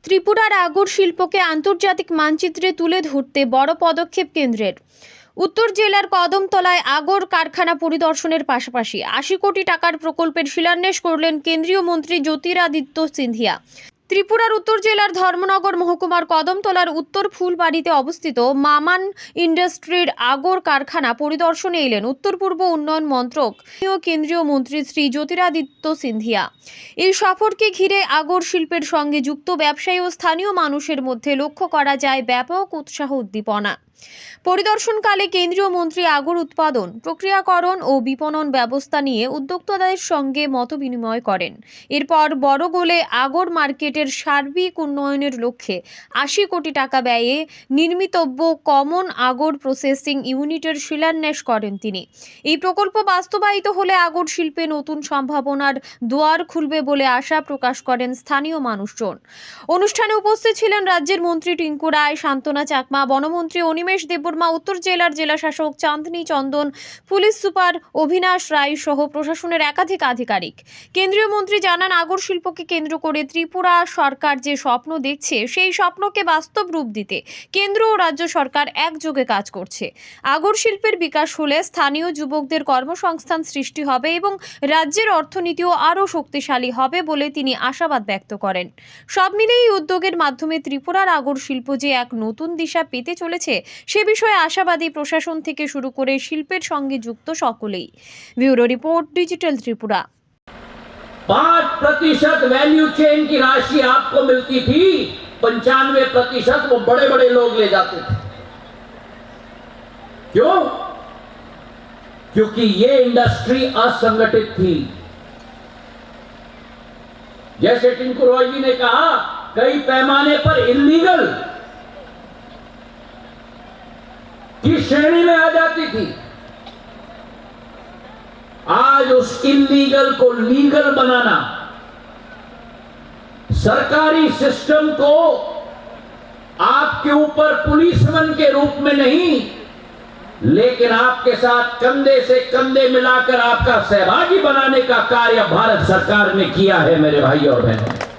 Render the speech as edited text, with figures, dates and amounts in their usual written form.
ত্রিপুরার আগর শিল্পকে আন্তর্জাতিক মানচিত্রে তুলে ধরতে বড় পদক্ষেপ কেন্দ্রের। উত্তর জেলার কদমতলায় আগর কারখানা পরিদর্শনের পাশাপাশি ৮০ কোটি টাকার প্রকল্পের শিলান্যাস করলেন কেন্দ্রীয় মন্ত্রী জ্যোতিরাদিত্য সিন্ধিয়া। ত্রিপুরার উত্তর জেলার ধর্মনগর মহকুমার কদমতলার উত্তর ফুলবাড়িতে অবস্থিত মামান ইন্ডাস্ট্রির আগর কারখানা পরিদর্শনে এলেন উত্তর পূর্ব উন্নয়ন মন্ত্রক কেন্দ্রীয় মন্ত্রী শ্রী জ্যোতিরাদিত্য সিন্ধিয়া। এই সফরকে ঘিরে আগর শিল্পের সঙ্গে যুক্ত ব্যবসায়ী ও স্থানীয় মানুষের মধ্যে লক্ষ্য করা যায় ব্যাপক উৎসাহ উদ্দীপনা। পরিদর্শনকালে কেন্দ্রীয় মন্ত্রী আগর উৎপাদন, প্রক্রিয়াকরণ ও বিপণন ব্যবস্থা নিয়ে উদ্যোক্তাদের সঙ্গে মতবিনিময় করেন। এরপর বড়গোলে আগর মার্কেটের সার্বিক উন্নয়নের লক্ষ্যে ৮০ কোটি টাকা ব্যয়ে নির্মিতব্য কমন আগর প্রসেসিং ইউনিটের শিলান্যাস করেন তিনি। এই প্রকল্প বাস্তবায়িত হলে আগর শিল্পে নতুন সম্ভাবনার দুয়ার খুলবে বলে আশা প্রকাশ করেন স্থানীয় মানুষজন। অনুষ্ঠানে উপস্থিত ছিলেন রাজ্যের মন্ত্রী টিঙ্কু রায়, শান্তনা চাকমা, বনমন্ত্রী অনিমেষ দেববর্মা, উত্তর জেলার জেলাশাসক চাঁদনী চন্দন, পুলিশ সুপার অভিনাশ রায় সহ প্রশাসনের একাধিক আধিকারিক। কেন্দ্রীয় মন্ত্রী জানান, আগর শিল্পকে কেন্দ্র করে ত্রিপুরা সরকার যে স্বপ্ন দেখছে সেই স্বপ্নকে বাস্তব রূপ দিতে কেন্দ্র ও রাজ্য সরকার একযোগে কাজ করছে। আগর শিল্পের বিকাশ হলে স্থানীয় যুবকদের কর্মসংস্থান সৃষ্টি হবে এবং রাজ্যের অর্থনীতিও আরও শক্তিশালী হবে বলে তিনি আশাবাদ ব্যক্ত করেন। সব মিলিয়ে এই উদ্যোগের মাধ্যমে ত্রিপুরার আগর শিল্প যে এক নতুন দিশা পেতে চলেছে সে বিষয়ে আশাবাদী প্রশাসন থেকে শুরু করে শিল্পের সঙ্গে যুক্ত সকলেই। Bureau report, digital Tripura. 5% value chain की राशि आपको मिलती थी, 95% वो बड़े बड़े लोग ले जाते थे। क्यों? क्योंकि ये इंडस्ट्री असंगठित थी। जैसे टिंकू रॉय जी ने कहा, कई पैमाने पर इलीगल की श्रेणी में आ जाती थी। आज उस इलीगल को लीगल बनाना, सरकारी सिस्टम को आपके ऊपर पुलिसमैन के रूप में नहीं, लेकिन आपके साथ कंधे से कंधे मिलाकर आपका सहभागी बनाने का कार्य भारत सरकार ने किया है मेरे भाई और बहनों।